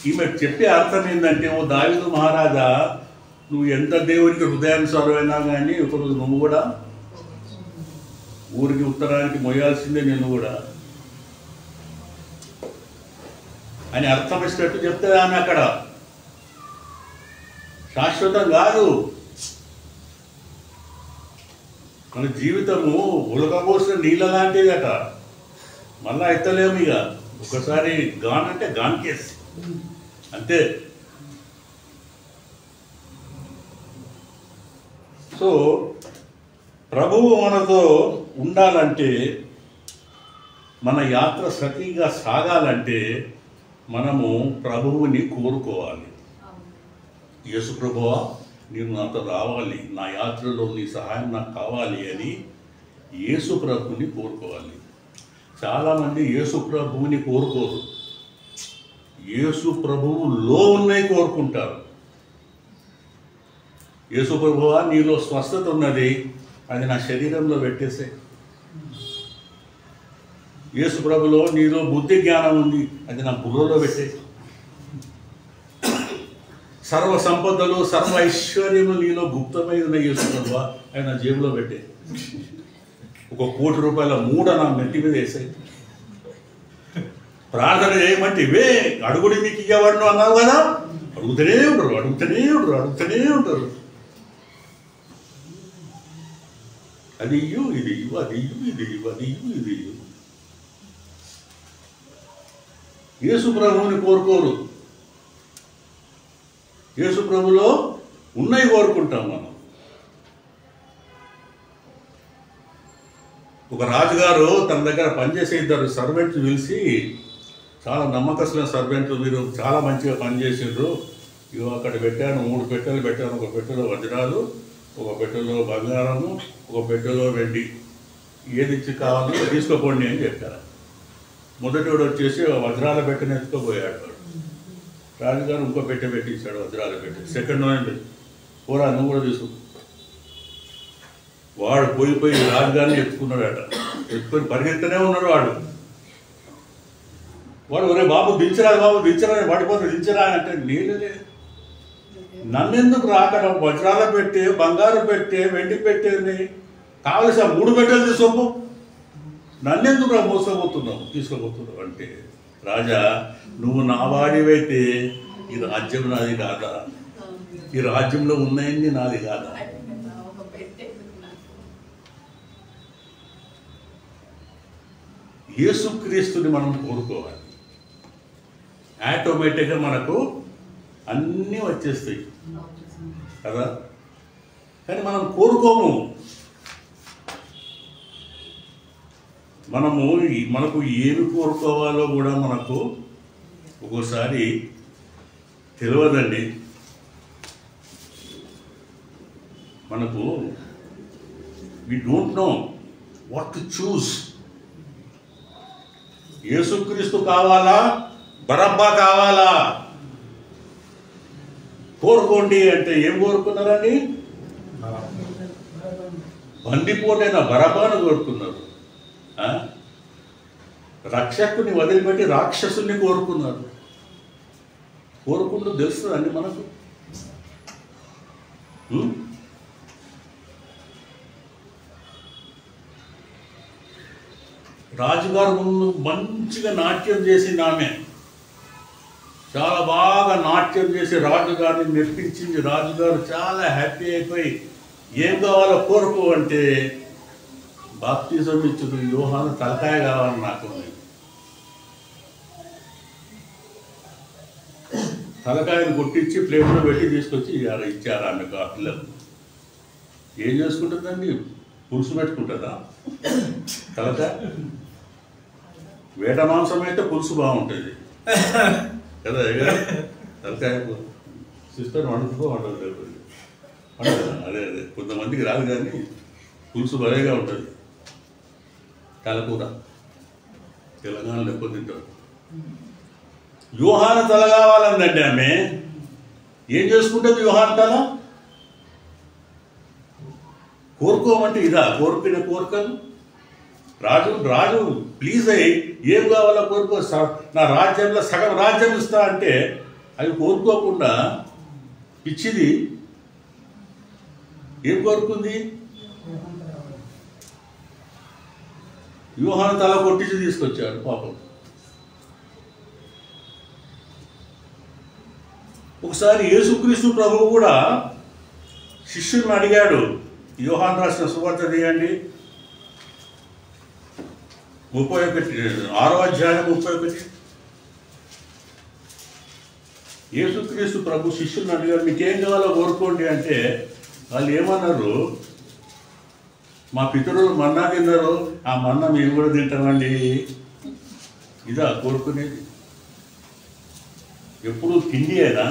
ఈమె చెప్పే అర్థం ఏంటంటే, ఓ దావీదు మహారాజా, నువ్వు ఎంత దేవునికి హృదయానుసారమైనా కానీ ఒకరోజు నువ్వు కూడా ఊరికి ఉత్తరానికి మొయ్యాల్సిందే, నేను కూడా అని అర్థం ఇచ్చినట్టు చెప్తే ఆమె అక్కడ శాశ్వతం కాదు. మన జీవితము ఉలకబోసిన నీళ్ళ లాంటిదట, మళ్ళా ఎత్తలేము. ఇక ఒకసారి గాన్ అంటే గాన్ కేస్ అంతే. సో ప్రభువు మనతో ఉండాలంటే, మన యాత్ర సతీగా సాగాలంటే మనము ప్రభువుని కోరుకోవాలి. యేసు ప్రభువా, నేను నాతో రావాలి, నా యాత్రలో నీ సహాయం నాకు కావాలి అని యేసు ప్రభువుని కోరుకోవాలి. చాలామంది యేసు ప్రభువుని కోరుకోరు, యేసు ప్రభువులో ఉన్నాయి కోరుకుంటారు. యేసు ప్రభువా, నీలో స్వస్థత ఉన్నది, అది నా శరీరంలో పెట్టేసే. యేసు ప్రభులో నీలో బుద్ధి జ్ఞానం ఉంది, అది నా బుర్రలో పెట్టే. సర్వ సంపదలు సర్వ ఐశ్వర్యము నీలో గుప్తమై ఉన్న యేసు ప్రభు ఆయన నా జేబులో పెట్టే. 1 కోటి రూపాయల మూడ నా నెత్తి మీద వేసాయి. ప్రార్థన చేయమంటే ఇవే అడుగుడి మీకు ఇవ్వబడును అన్నావు కదా, అడుగుతూనే ఉంటారు అడుగుతూనే ఉంటారు అడుగుతూనే ఉంటారు. అది ఇయ్యు ఇది ఇవ్వు, అది ఇవ్వు ఇది ఇవ్వు, అది ఇవ్వు ఇది ఇవ్వు. యేసు ప్రభువుని కోరుకోరు, యేసు ప్రభులో ఉన్నవి కోరుకుంటాం మనం. ఒక రాజుగారు తన దగ్గర పనిచేసే 2 సర్వెంట్స్ పిలిచి, చాలా నమ్మకస్తున్న సర్వెంట్లు, మీరు చాలా మంచిగా పనిచేసిండ్రు, ఇవి అక్కడ పెట్టాను 3 పెట్టెలు పెట్టాను, 1 పెట్టెలో వజ్రాలు, 1 పెట్టెలో బంగారము, 1 పెట్టెలో వెండి, ఏది ఇచ్చి కావాలో తీసుకోపోండి అని చెప్పారు. మొదటివాడు వచ్చేసి వజ్రాల పెట్టెని ఎత్తుకోపోయాడు. రాజుగారు ఇంకో పెట్టె పెట్టించాడు వజ్రాల పెట్టె. సెకండ్ వన్ పోరా నువ్వు కూడా తీసుకో. వాడు పోయి రాజుగారిని ఎత్తుకున్నాడట. ఎత్తుకొని పరిగెత్తనే ఉన్నాడు వాడు ఒరే బాబు దించరా పడిపోతే దించరా అంటే, నీళ్ళే నన్నెందుకు రాకడ వజ్రాల పెట్టే, బంగారు పెట్టే, వెండి పెట్టేది కావలసిన 3 పెట్టెలు తీసుకోపు, నన్నెందుకు తీసుకోబోతున్నావు అంటే, రాజా నువ్వు నా వాడివైతే ఈ రాజ్యం నాది కాదా, ఈ రాజ్యంలో ఉన్నాయన్ని నాది కాదా. యేసుక్రీస్తుని మనం కోరుకోవాలి, ఆటోమేటిక్గా మనకు అన్నీ వచ్చేస్తాయి కదా. కానీ మనం కోరుకోము. మనకు ఏమి కోరుకోవాలో కూడా మనకు ఒక్కోసారి తెలియదండి. మనకు we don't know what to choose. Yesukristu కావాలా, బరబ్బా కావాలా? కోరుకోండి అంటే ఏం కోరుకున్నారని? బందిపోటైన బరబ్బాను కోరుకున్నారు. రక్షకుని వదిలిపెట్టి రాక్షసుని కోరుకున్నారు. కోరుకుంటూ తెలుస్తుందండి మనకు. రాజుగారు ముందు మంచిగా నాట్యం చేసింది ఆమె, చాలా బాగా నాట్యం చేసి రాజుగారిని మెప్పించింది. రాజుగారు చాలా హ్యాపీ అయిపోయి ఏం కావాలో కోరుకో అంటే, బాప్తిజం ఇచ్చుడు యోహాను తలకాయ కావాలి నాకు. తలకాయను కొట్టించి ప్లేట్లో పెట్టి తీసుకొచ్చి ఇచ్చారు ఆమెకు. ఆ పిల్లలు ఏం చేసుకుంటుందండి? పులుసు పెట్టుకుంటుందా తలకాయ? వేట మాంసం అయితే పులుసు బాగుంటుంది కదా. తలకాయ సిస్టర్ వండుకో వండదు. అదే కొంతమందికి రాదు, కానీ పులుసు భలేగా ఉంటుంది. తలకూర తెలంగాణలో ఎక్కువ తింటారు. యోహాను తల కావాలందండి ఆమె. ఏం చేసుకుంటుంది యోహాను తల? కోరుకోమంటే ఇదా కోరుకునే కోరికలు? రాజు ప్లీజ్ అయ్యి ఏం కావాలో కోరుకో, నా రాజ్యంలో సగం రాజ్యం ఇస్తా అంటే అవి కోరుకోకుండా పిచ్చిది ఏం కోరుకుంది? యోహాను తల కొట్టించి తీసుకొచ్చాడు పాపం. ఒకసారి యేసుక్రీస్తు ప్రభువు కూడా శిష్యులను అడిగాడు, యోహాను రాసిన సువార్త తీయండి 6వ అధ్యాయం 31. యేసుక్రీస్తు ప్రభు శిష్యులను అడిగాడు, మీకేం కావాలో కోరుకోండి అంటే వాళ్ళు ఏమన్నారు? మా పితరులు మన్నా తిన్నారు, ఆ మన్నా మేము కూడా తింటామండి. ఇదా కోరుకునేది? ఎప్పుడు తిండి అయినా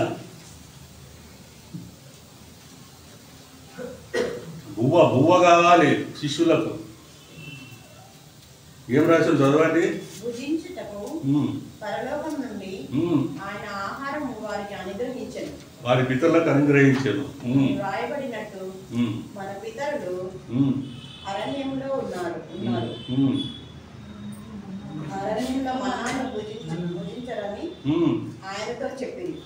బువ్వ కావాలి శిష్యులకు. ఏం రాసిన చదవండి. వారి పితరులకు అనుగ్రహించాను. మన పితరులు అరణ్యంలో ఉన్నారు. రహస్యంగా మన్నాను భుజించరని ఆయనతో చెప్పింది.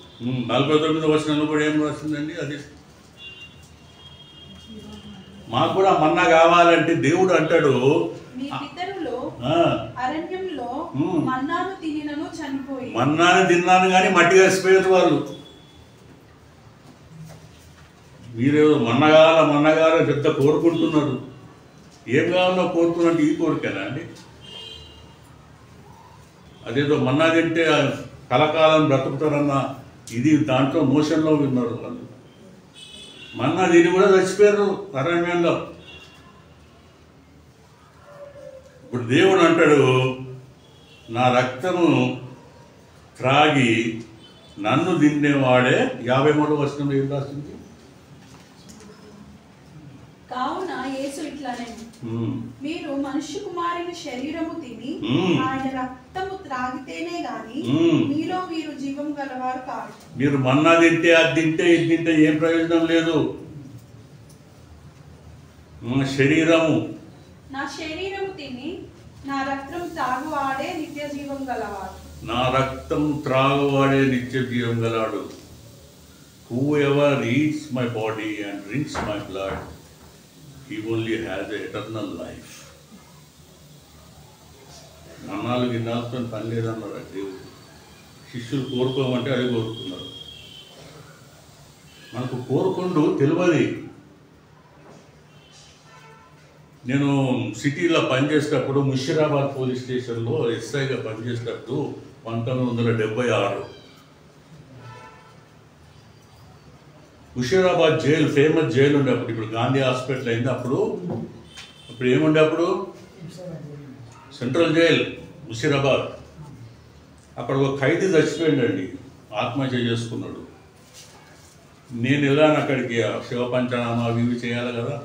49వ వచనంలో కూడా ఏం రాసిందండి? అది మాకు కూడా మన్నా కావాలంటే దేవుడు అంటాడు, మీ పితరులు అరణ్యంలో మన్నాను తినినను చనిపోయి. మన్నాను తిన్నాను కానీ మట్టి కలిసిపోయారు వాళ్ళు. మీరేదో మన్నగాల పెద్ద కోరుకుంటున్నారు. ఏం కావాలో కోరుకున్నట్టు ఈ కోరికనా అండి? అదేదో మన్నా తింటే కలకాలం బ్రతుకుతారన్న ఇది దాంట్లో మోషన్లో విన్నారు వాళ్ళు. మన్నా తిని కూడా చచ్చిపోయారు అరణ్యంలో. ఇప్పుడు దేవుడు అంటాడు, నా రక్తము త్రాగి నన్ను తినేవాడే. 53వ వచనం ఏం రాసింది? కావున యేసు ఇట్లనే, మీరు మనుష్య కుమారుని శరీరము తిని ఆయన రక్తము త్రాగితేనే గాని మీలో మీరు జీవం గలవారు కాదు. మీరు మన్నా తింటే అది తింటే ఇది తింటే ఏం ప్రయోజనం లేదు. నా శరీరము తిని నా రక్తం త్రాగువాడే నిత్య జీవం గలవాడు. నా రక్తం త్రాగువాడే నిత్య జీవం గలవాడు. Whoever eats my body and drinks my blood, he only has eternal life. అన్నాలు గిన్నాలతో పని లేదన్నాడు దేవుడు. శిష్యులు కోరుకోమంటే అది కోరుకున్నారు. మనకు కోరుకుంటూ తెలియదు. నేను సిటీలో పనిచేసేటప్పుడు ముషీరాబాద్ పోలీస్ స్టేషన్లో ఎస్ఐగా పనిచేసేటప్పుడు 1976 ముషీరాబాద్ జైలు ఫేమస్ జైలు ఉండే అప్పుడు. ఇప్పుడు గాంధీ హాస్పిటల్ అయింది. అప్పుడు ఏముండే అప్పుడు సెంట్రల్ జైల్ ముషీరాబాద్. అక్కడ ఒక ఖైదీ చచ్చిపోయిందండి, ఆత్మహత్య చేసుకున్నాడు. నేను వెళ్ళాను అక్కడికి. శివ పంచనామా అవి ఇవి చేయాలి కదా.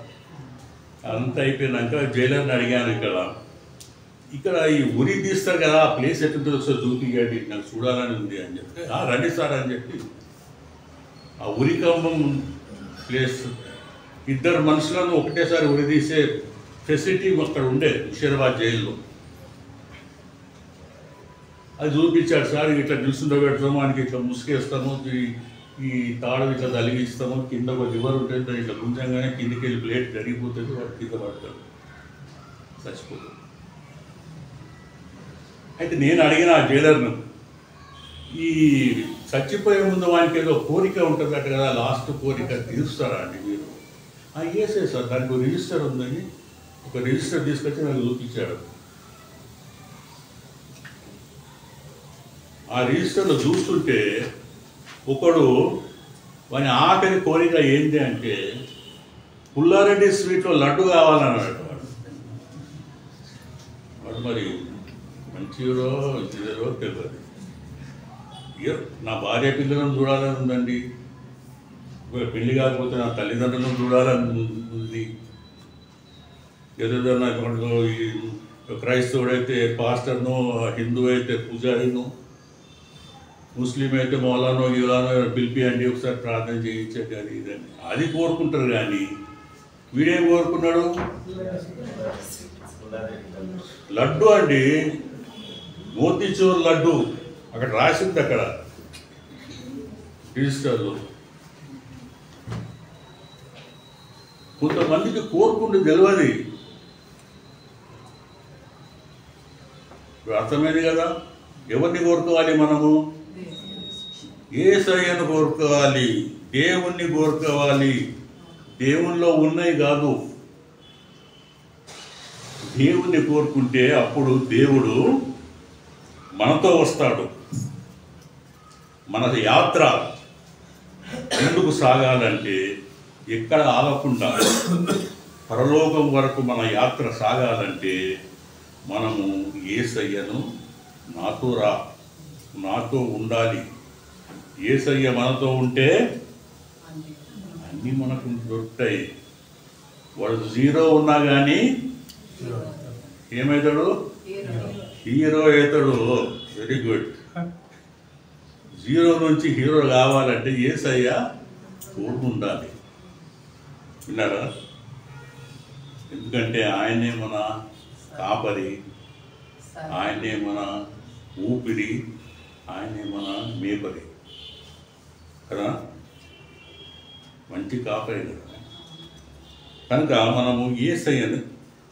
అంతా అయిపోయినాక జైలర్ని అడిగాను, ఇక్కడ ఈ ఉరి తీస్తారు కదా, ఆ ప్లేస్ ఎట్లుంటుందో ఒకసారి చూపించండి, నాకు చూడాలని ఉంది అని చెప్తే, రండి సార్ అని చెప్పి ఆ ఉరికంబం ప్లేస్ 2 మనుషులను ఒకటేసారి ఉరి తీసే ఫెసిలిటీ అక్కడ ఉండే ముషీరాబాద్ జైల్లో. అది చూపించాడు. సార్ ఇట్లా నిల్చుండబెడతాము, ఆయనకి ఇట్లా ముసుకేస్తాము, ఈ తాడు ఇట్లా తలిగిస్తాము, కింద ఒక లివర్ ఉంటుంది, దాన్ని ఇట్లా గుంజంగానే కిందికి వెళ్ళి ప్లేట్ జరిగిపోతుంది, వాడు కింద పడతాడు, చచ్చిపోతాడు. అయితే నేను అడిగిన ఆ జైలర్ను, ఈ చచ్చిపోయే ముందు వానికి ఏదో కోరిక ఉంటుంది అట కదా, లాస్ట్ కోరిక తీరుస్తారా అండి మీరు? ఏసే సార్, దానికి ఒక రిజిస్టర్ ఉందని ఒక రిజిస్టర్ తీసుకొచ్చి నాకు చూపించాడు. ఆ రిజిస్టర్లో చూస్తుంటే ఒకడు వాని ఆఖరి కోరిక ఏంటి అంటే పుల్లారెడ్డి స్వీట్లో లడ్డు కావాలన్నాడు. వాడు మరి మంచిదో ఇదేదో తెలియదు. నా భార్య పిల్లలను చూడాలని ఉందండి, పెళ్లి కాకపోతే నా తల్లిదండ్రులను చూడాలని ఉంది. ఏదైనా క్రైస్తవుడైతే పాస్టర్ను, హిందూ అయితే పూజారిను, ముస్లిం అయితే మౌలానో గిలానో పిలిపియండి ఒకసారి ప్రార్థన చేయించండి, అది ఇదని అది కోరుకుంటారు. కానీ వీడేం కోరుకున్నాడు? లడ్డు అండి, మోతీచూర్ లడ్డు. అక్కడ రాసింది, అక్కడ రిజిస్టర్లో. కొంతమందికి కోరుకుంటూ తెలియదు. అర్థమైంది కదా. ఎవరిని కోరుకోవాలి మనము? యేసయ్యను కోరుకోవాలి, దేవుణ్ణి కోరుకోవాలి. దేవునిలో ఉన్నాయి కాదు, దేవుణ్ణి కోరుకుంటే అప్పుడు దేవుడు మనతో వస్తాడు. మన యాత్ర ముందుకు సాగాలంటే ఎక్కడ ఆగకుండా పరలోకం వరకు మన యాత్ర సాగాలంటే మనము యేసయ్యను నాతో ఉండాలి. యేసయ్య మనతో ఉంటే అన్నీ మనకు దొరుకుతాయి. వాడు 0 ఉన్నా కానీ ఏమవుతాడు? హీరో అవుతాడు. Very good. 0 నుంచి హీరో కావాలంటే యేసయ్య తోడు ఉండాలి. విన్నారా? ఎందుకంటే ఆయనే మన కాపరి, ఆయనే మన ఊపిరి, ఆయనే మన మేపరి కదా, మంచి కాపరి కదా. కనుక మనము యేసయ్యను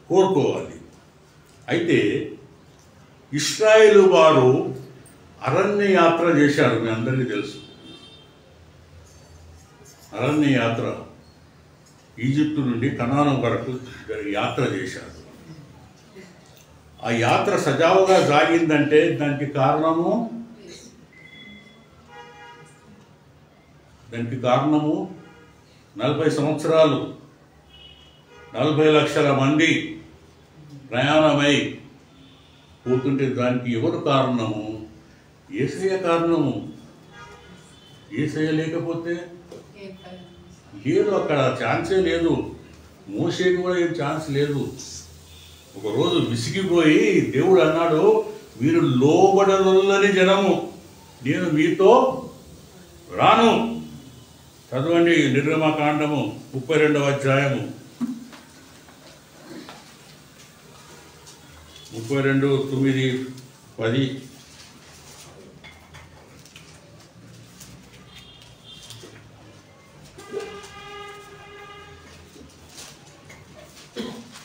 కోరుకోవాలి. అయితే ఇశ్రాయేలు వారు అరణ్య యాత్ర చేశారు, మీ అందరికీ తెలుసు. అరణ్య యాత్ర ఈజిప్టు నుండి కనాను వరకు యాత్ర చేశారు. ఆ యాత్ర సజావుగా సాగిందంటే దానికి కారణము 40 సంవత్సరాలు 40 లక్షల మంది ప్రయాణమై పోతుంటే దానికి ఎవరు కారణము? యేసయ్య కారణము. యేసయ్య లేకపోతే లేదు, అక్కడ ఛాన్సే లేదు. మోషేకి కూడా ఏం ఛాన్స్ లేదు. ఒకరోజు విసిగిపోయి దేవుడు అన్నాడు, మీరు లోబడని జనము, నేను మీతో రాను. చదవండి నిర్గమకాండము 32వ అధ్యాయము 32, 9, 10.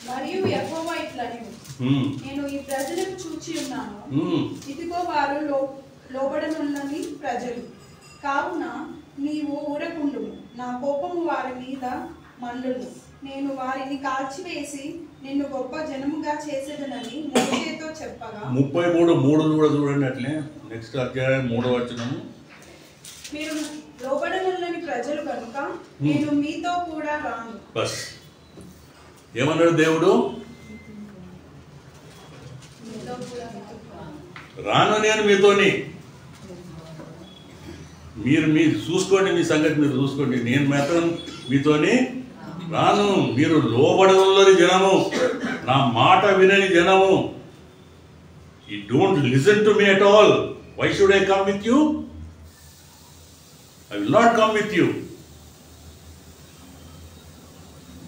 మరియు యెహోవా ఇట్లనెను, నేను ఈ ప్రజలను చూచి ఉన్నాను, ఇదిగో వారు లోబడనున్నని ప్రజలు, కావున నీవు ఊరకుండుము, నా కోపము వారి మీద మండును, నేను వారిని కాల్చివేసి నిన్ను గొప్ప జనముగా చేసేదనని మోషేతో చెప్పగా. 33:3 కూడా చూడండి. అట్లే నెక్స్ట్ అధ్యాయం 3వ వచనము, మీరు లోబడనున్నని ప్రజలు కనుక నేను మీతో కూడా రాను. బస్ ఏమన్నాడు దేవుడు? రాను నేను మీతోని. మీరు చూసుకోండి, మీ సంగతి మీరు చూసుకోండి. నేను మాత్రం మీతోని రాను. మీరు లోబడని జనము, నా మాట వినని జనము. You don't listen to me at all. Why should I come with you? I will not come with you.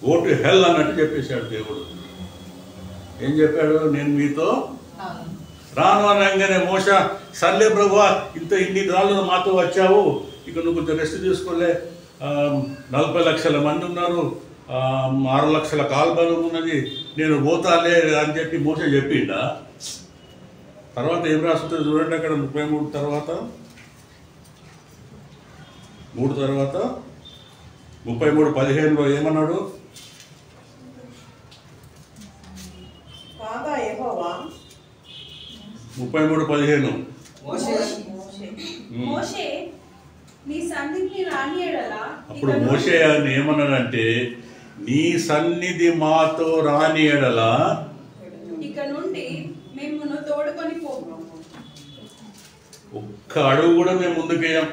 Go to hell అన్నట్టు చెప్పేశాడు దేవుడు. ఏం చెప్పాడు? నేను మీతో రాను అనగానే మోష, సర్లే ప్రభువా, ఇన్ని రాళ్ళు మాతో వచ్చావు, ఇక నువ్వు కొంచెం రెస్ట్ తీసుకోలే, 40 లక్షల మంది ఉన్నారు, 6 లక్షల కాల్బలం ఉన్నది, నేను పోతాలే అని చెప్పి మోష చెప్పిండా? తర్వాత ఏం రాస్తుందో చూడండి. అక్కడ 33 తర్వాత 33:15లో ఏమన్నాడు? కాగా యెహోవా 33:15 మోషే నీ సన్నిధిని రానియడలా. అప్పుడు మోషే ఏమన్నాడంటే, నీ సన్నిధి మాతో రానియడలా ఇక నుండి మిమ్మును తోడుకొని పోము. ఒక్క అడుగు కూడా మేము ముందుకేయం.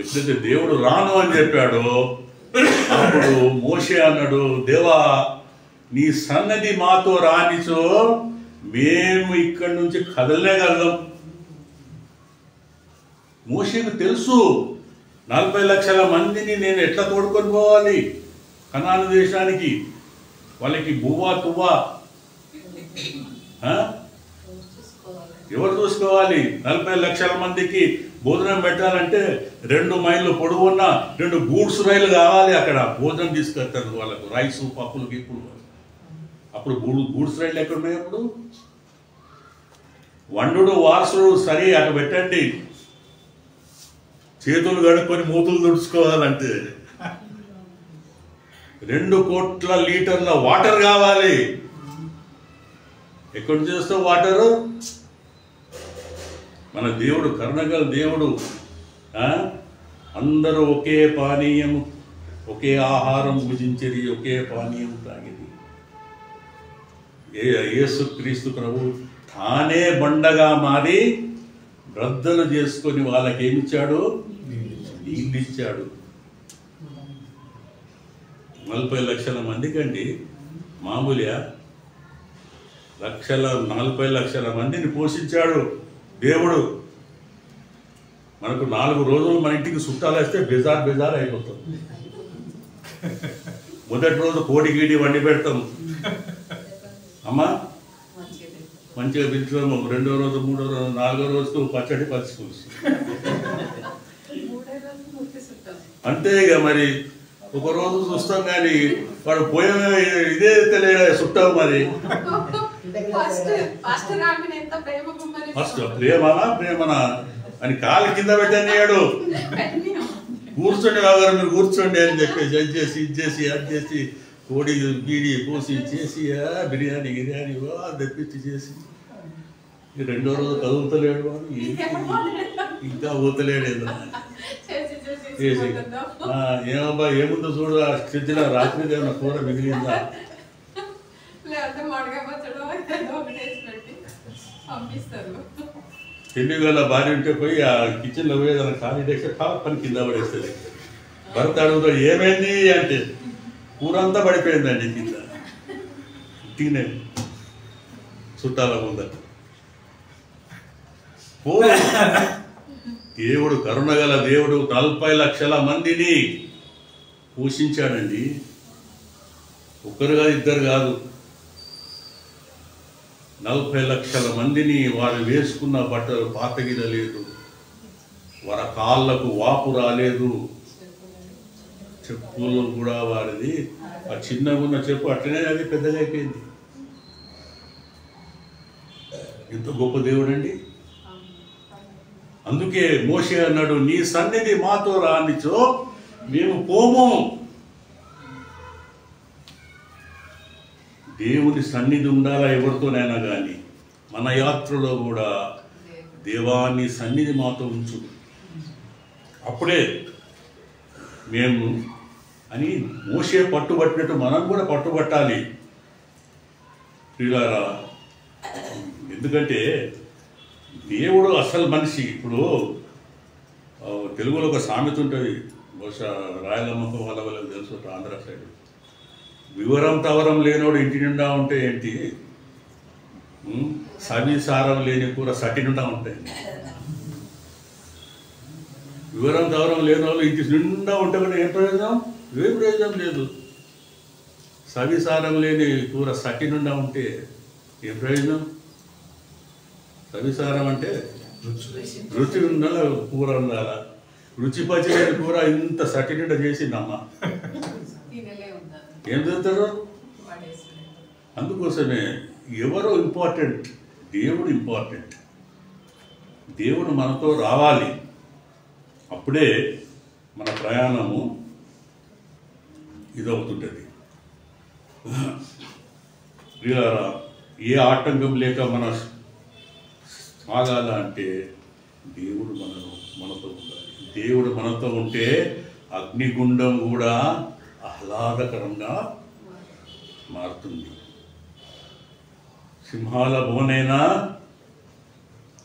ఎప్పుడైతే దేవుడు రాను అని చెప్పాడో అప్పుడు మోషే అన్నాడు, దేవా నీ సన్నది మాతో రానిచో మేము ఇక్కడి నుంచి కదలగలం. మోషేకు తెలుసు 40 లక్షల మందిని నేను ఎట్లా తోడుకొని పోవాలి కనాను దేశానికి. వాళ్ళకి బువ్వా తువ్వా ఎవరు చూసుకోవాలి? 40 లక్షల మందికి భోజనం పెట్టాలంటే 2 మైళ్ళు పొడవున్న 2 గూడ్స్ రైలు కావాలి. అక్కడ భోజనం తీసుకెళ్తారు వాళ్ళకు, రైసు పప్పులు గిప్పులు. అప్పుడు గూడ్స్ రైలు ఎక్కడ ఉన్నాయి? అప్పుడు వండు వారసుడు సరే అటు పెట్టండి, చేతులు కడుక్కొని మూతులు తుడుచుకోవాలంటే 2 కోట్ల లీటర్ల వాటర్ కావాలి. ఎక్కడ చేస్తావు వాటరు? మన దేవుడు కరుణగల దేవుడు. అందరూ ఒకే పానీయం, ఒకే ఆహారం భుజించేది, ఒకే పానీయం తాగేది. యేసుక్రీస్తు ప్రభు తానే బండగా మారి బ్రద్దలు చేసుకొని వాళ్ళకి ఏమిచ్చాడు? నీళ్ళు ఇచ్చాడు. 40 లక్షల మందికండి మామూలుగా 40 లక్షల మందిని పోషించాడు దేవుడు. మనకు 4 రోజులు మన ఇంటికి చుట్టాలు వేస్తే బెజార్ అయిపోతాం. మొదటి రోజు కోడి గీడి వండి పెడతాం. అమ్మా మంచిగా పిలుచుకోము. 2వ రోజు 3వ రోజు 4వ రోజుకు పచ్చడి పచ్చి అంతే. ఇక మరి ఒక రోజు చూస్తాం కానీ వాడు పోయే ఇదే తెలియదు చుట్టాం. మరి ఫస్ట్ ప్రేమనా అని కాలు కింద పెట్టాడు. కూర్చోండి బాగారు, మీరు కూర్చోండి అని చెప్పేసి అది చేసి ఇది చేసి అది చేసి కోడి బీడి పోసి చేసి బిర్యానీ గిర్యానీ తెప్పించి చేసి 2వ రోజు కదులుతలేడు వాడు. ఇంకా పోతలేడు ఏదో చేసి ఏమబ్బా ఏముందో చూడు ఆ ఫ్రిడ్జ్లో రాత్రి ఏమన్నా కూర మిగిలిందా. తెలివిగల భార్య ఉంటే పోయి ఆ కిచెన్లో పోయేదాన్ని ఖాళీ డేస్తే పని కింద పడేస్తుంది. భర్త అడుగుతాడు ఏమైంది అంటే కూర అంతా పడిపోయిందండి కింద. తినే చుట్టాల ముందర దేవుడు కరుణగల దేవుడు 40 లక్షల మందిని పోషించాడండి. ఒకరు కాదు, ఇద్దరు కాదు, 40 లక్షల మందిని. వారు వేసుకున్న బట్టలు పాతగిరలేదు, వారి కాళ్ళకు వాపు రాలేదు, చెప్పులు కూడా వారిది ఆ చిన్నగా ఉన్న చెప్పు అట్లనే అది పెద్దగా అయిపోయింది. ఎంత గొప్ప దేవుడు అండి. అందుకే మోషే అన్నాడు, నీ సన్నిధి మాతో రానిచో మేము పోము. దేవుని సన్నిధి ఉండాలా ఎవరితోనైనా కానీ. మన యాత్రలో కూడా దేవాన్ని సన్నిధి మాతో ఉంచు, అప్పుడే మేము అని మోషే పట్టుబట్టినట్టు మనం కూడా పట్టుబట్టాలి ప్రియులారా. ఎందుకంటే దేవుడు అసలు మనిషి. ఇప్పుడు తెలుగులో ఒక సామెత ఉంటుంది, బహుశా రాయలమ్మక వాళ్ళకి తెలుసు, ఆంధ్ర సైడ్. వివరం తవరం లేనోడు ఇంటి నిండా ఉంటే ఏంటి, సవిసారం లేని కూర సటి నిండా ఉంటాయి. వివరం తవరం లేని వాళ్ళు ఇంటి నిండా ఉంటే కూడా ఏం ప్రయోజనం లేదు. సవిసారం లేని కూర సటి నిండా ఉంటే ఏం ప్రయోజనం. సవిసారం అంటే రుచి ఉండాల, కూర ఉండాల. రుచి పచ్చిలేని కూర ఇంత సటి నిండా చేసిందమ్మ, ఏం చదువుతారు. అందుకోసమే ఎవరో ఇంపార్టెంట్, దేవుడు ఇంపార్టెంట్. దేవుడు మనతో రావాలి, అప్పుడే మన ప్రయాణము ఇదవుతుంటుంది. ప్రియులారా, ఏ ఆటంకం లేక మన సాగాల అంటే దేవుడు మనతో ఉండాలి. దేవుడు మనతో ఉంటే అగ్నిగుండం కూడా ఆహ్లాదకరంగా మారుతుంది. సింహాల భవనైనా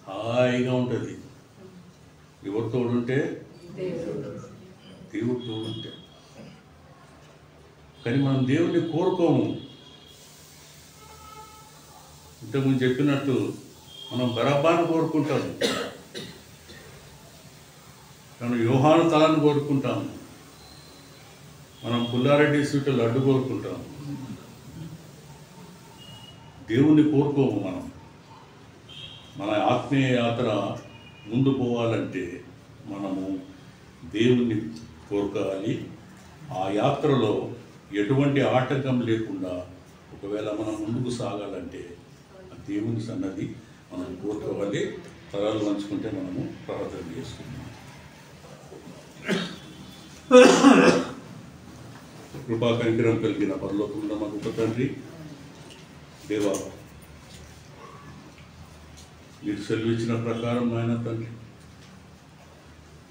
హాయిగా ఉంటుంది ఎవరు తోడుంటే, దేవుడు తోడుంటే. కానీ మనం దేవుణ్ణి కోరుకోము. ఇంతకుముందు చెప్పినట్టు మనం బరబ్బాను కోరుకుంటాము, మనం యోహాను తలను కోరుకుంటాము, మనం పుల్లారెడ్డి స్వీట్ లడ్డు కోరుకుంటాము. దేవుణ్ణి కోరుకోము. మన ఆత్మీయ యాత్ర ముందు పోవాలంటే మనము దేవుణ్ణి కోరుకోవాలి. ఆ యాత్రలో ఎటువంటి ఆటంకం లేకుండా ఒకవేళ మనం ముందుకు సాగాలంటే ఆ దేవుని సన్నది మనం కోరుకోవాలి. తరాలు పంచుకుంటే మనము ప్రార్థన చేసుకుంటాం. కృపా కనికరం కలిగిన పరలోకమున్న మా గొప్ప తండ్రి దేవా, మీరు సెలవిచ్చిన ప్రకారం నాయన తండ్రి,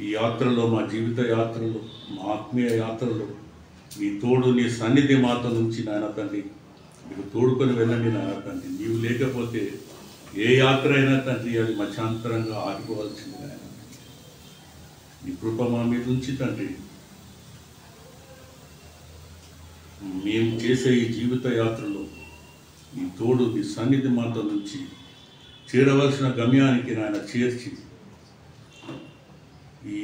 ఈ యాత్రలో, మా జీవిత యాత్రలో, మా ఆత్మీయ యాత్రలో నీ తోడు, నీ సన్నిధి మాతో నుంచి నాయన తండ్రి మీరు తోడుకొని వెళ్ళండి నాయన తండ్రి. నీవు లేకపోతే ఏ యాత్ర అయినా తండ్రి అది మధ్యాంతరంగా ఆగిపోవాల్సింది నాయన. నీ కృప మా మీద ఉంచి తండ్రి, మేము చేసే ఈ జీవిత యాత్రలో నీ తోడు, నీ సన్నిధి మాతో నుంచి చేరవలసిన గమ్యానికి నాయన చేర్చి ఈ